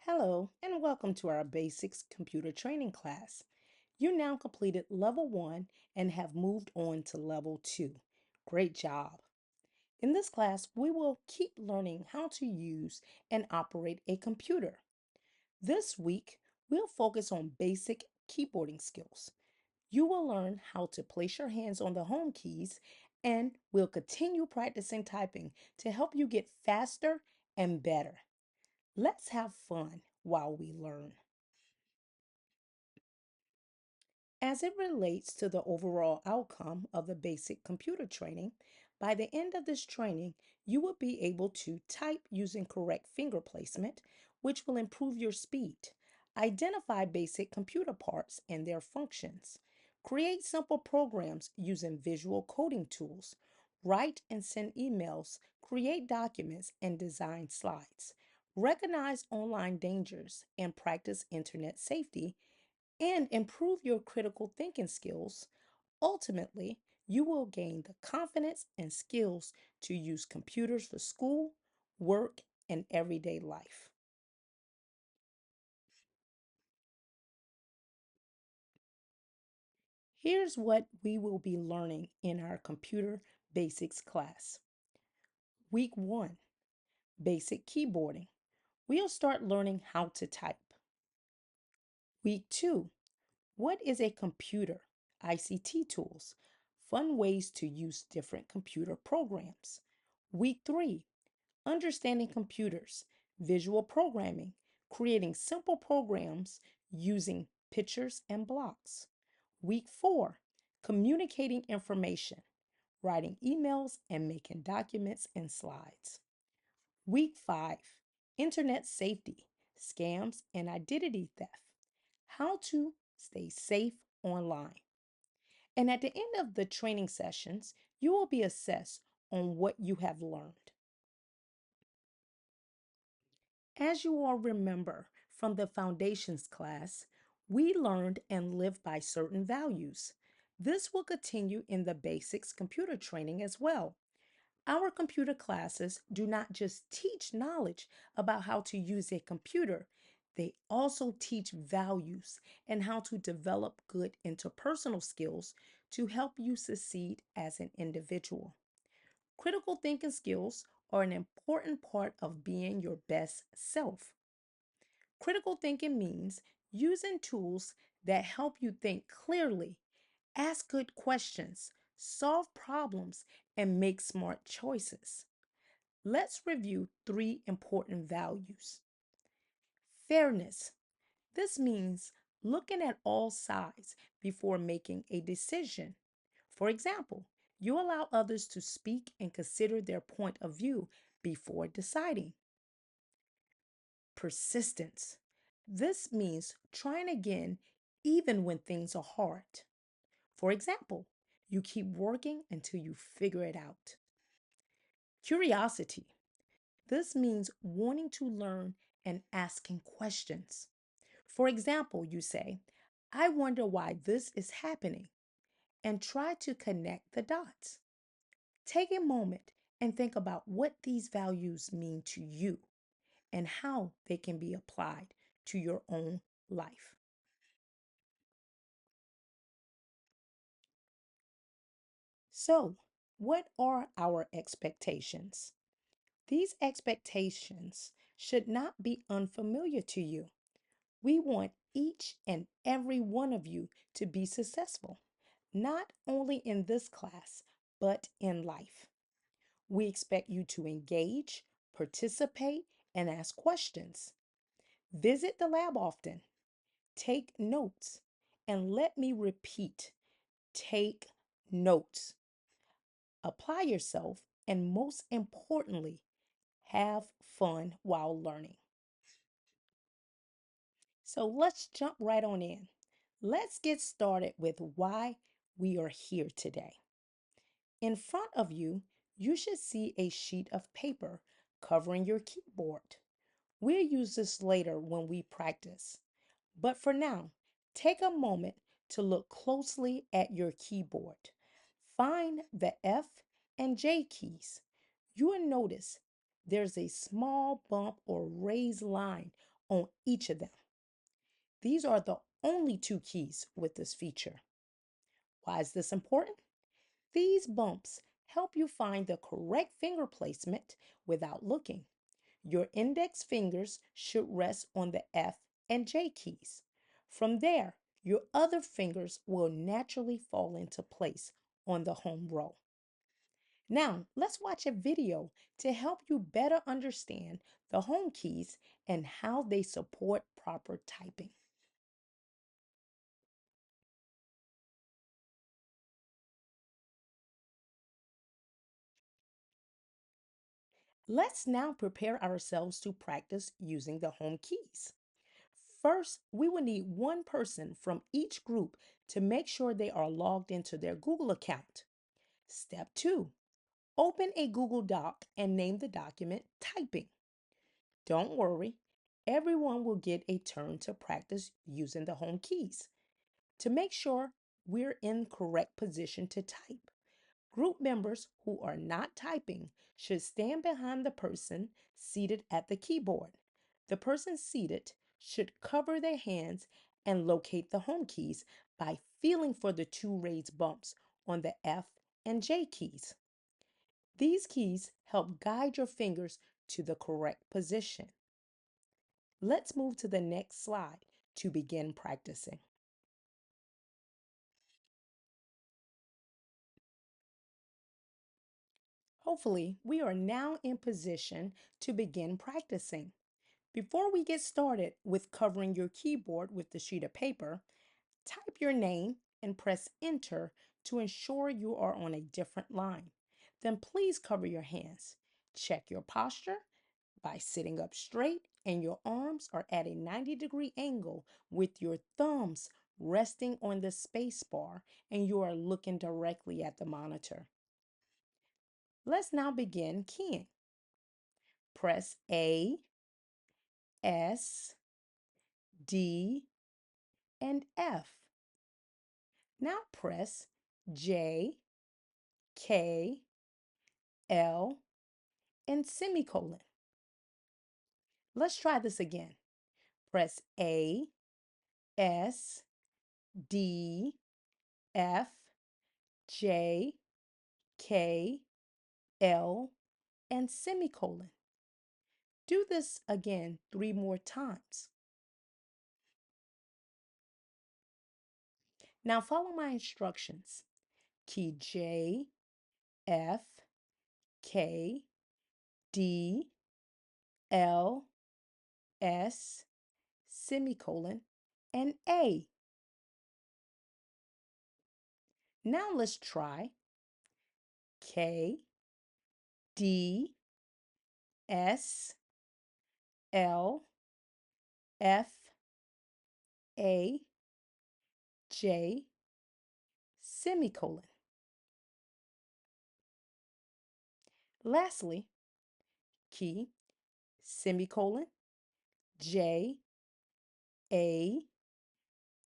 Hello, and welcome to our Basics Computer Training class. You now completed Level 1 and have moved on to Level 2. Great job! In this class, we will keep learning how to use and operate a computer. This week, we'll focus on basic keyboarding skills. You will learn how to place your hands on the home keys, and we'll continue practicing typing to help you get faster and better. Let's have fun while we learn. As it relates to the overall outcome of the basic computer training, by the end of this training, you will be able to type using correct finger placement, which will improve your speed, identify basic computer parts and their functions, create simple programs using visual coding tools, write and send emails, create documents, and design slides, recognize online dangers, and practice internet safety and improve your critical thinking skills. Ultimately, you will gain the confidence and skills to use computers for school, work, and everyday life. Here's what we will be learning in our computer basics class. Week 1, basic keyboarding. We'll start learning how to type. Week 2, what is a computer? ICT tools, fun ways to use different computer programs. Week 3, understanding computers, visual programming, creating simple programs using pictures and blocks. Week 4, communicating information, writing emails and making documents and slides. Week 5, internet safety, scams and identity theft, how to stay safe online. And at the end of the training sessions, you will be assessed on what you have learned. As you all remember from the foundations class, we learned and lived by certain values. This will continue in the basics computer training as well. Our computer classes do not just teach knowledge about how to use a computer, they also teach values and how to develop good interpersonal skills to help you succeed as an individual. Critical thinking skills are an important part of being your best self. Critical thinking means using tools that help you think clearly, ask good questions, solve problems, and make smart choices. Let's review 3 important values. Fairness. This means looking at all sides before making a decision. For example, you allow others to speak and consider their point of view before deciding. Persistence. This means trying again even when things are hard. For example, you keep working until you figure it out. Curiosity. This means wanting to learn and asking questions. For example, you say, I wonder why this is happening, and try to connect the dots. Take a moment and think about what these values mean to you and how they can be applied to your own life. So, what are our expectations? These expectations should not be unfamiliar to you. We want each and every one of you to be successful, not only in this class, but in life. We expect you to engage, participate, and ask questions. Visit the lab often. Take notes. And let me repeat, take notes. Apply yourself, and most importantly, have fun while learning. So let's jump right on in. Let's get started with why we are here today. In front of you, you should see a sheet of paper covering your keyboard. We'll use this later when we practice. But for now, take a moment to look closely at your keyboard. Find the F and J keys. You will notice there's a small bump or raised line on each of them. These are the only two keys with this feature. Why is this important? These bumps help you find the correct finger placement without looking. Your index fingers should rest on the F and J keys. From there, your other fingers will naturally fall into place on the home row. Now, let's watch a video to help you better understand the home keys and how they support proper typing. Let's now prepare ourselves to practice using the home keys. First, we will need one person from each group to make sure they are logged into their Google account. Step 2, open a Google Doc and name the document Typing. Don't worry, everyone will get a turn to practice using the home keys. To make sure we're in correct position to type, group members who are not typing should stand behind the person seated at the keyboard. The person seated should cover their hands and locate the home keys by feeling for the two raised bumps on the F and J keys. These keys help guide your fingers to the correct position. Let's move to the next slide to begin practicing. Hopefully, we are now in position to begin practicing. Before we get started with covering your keyboard with the sheet of paper, type your name and press enter to ensure you are on a different line. Then please cover your hands. Check your posture by sitting up straight and your arms are at a 90-degree angle with your thumbs resting on the space bar and you are looking directly at the monitor. Let's now begin keying. Press A, S, D, and F. Now press J, K, L, and semicolon. Let's try this again. Press A, S, D, F, J, K, L, and semicolon. Do this again 3 more times. Now follow my instructions. Key J, F, K, D, L, S, semicolon, and A. Now let's try K, D, S, L, F, A, J, semicolon. Lastly, key, semicolon, J, A,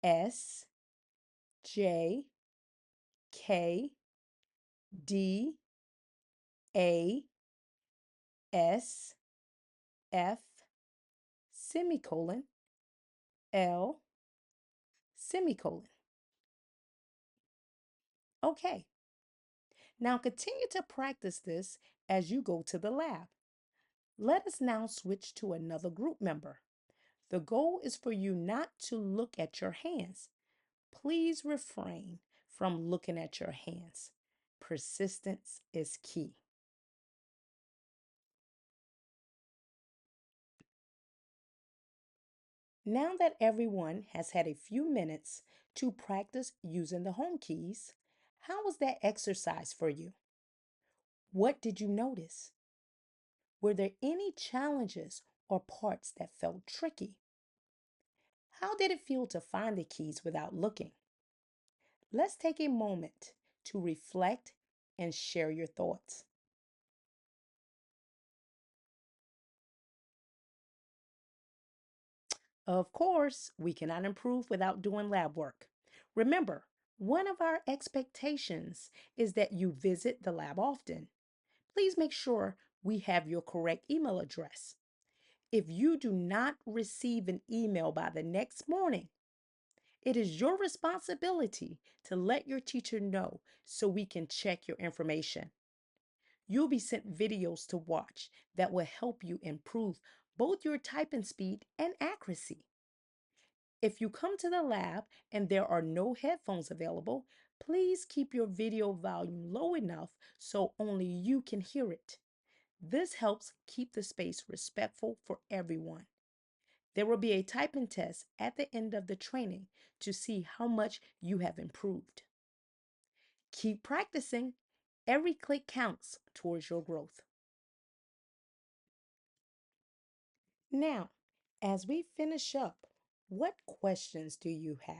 S, J, K, D, A, S, F, semicolon, L, semicolon. Okay, now continue to practice this as you go to the lab. Let us now switch to another group member. The goal is for you not to look at your hands. Please refrain from looking at your hands. Persistence is key. Now that everyone has had a few minutes to practice using the home keys, how was that exercise for you? What did you notice? Were there any challenges or parts that felt tricky? How did it feel to find the keys without looking? Let's take a moment to reflect and share your thoughts. Of course, we cannot improve without doing lab work. Remember, one of our expectations is that you visit the lab often. Please make sure we have your correct email address. If you do not receive an email by the next morning, it is your responsibility to let your teacher know so we can check your information. You'll be sent videos to watch that will help you improve both your typing speed and accuracy. If you come to the lab and there are no headphones available, please keep your video volume low enough so only you can hear it. This helps keep the space respectful for everyone. There will be a typing test at the end of the training to see how much you have improved. Keep practicing. Every click counts towards your growth. Now, as we finish up, what questions do you have?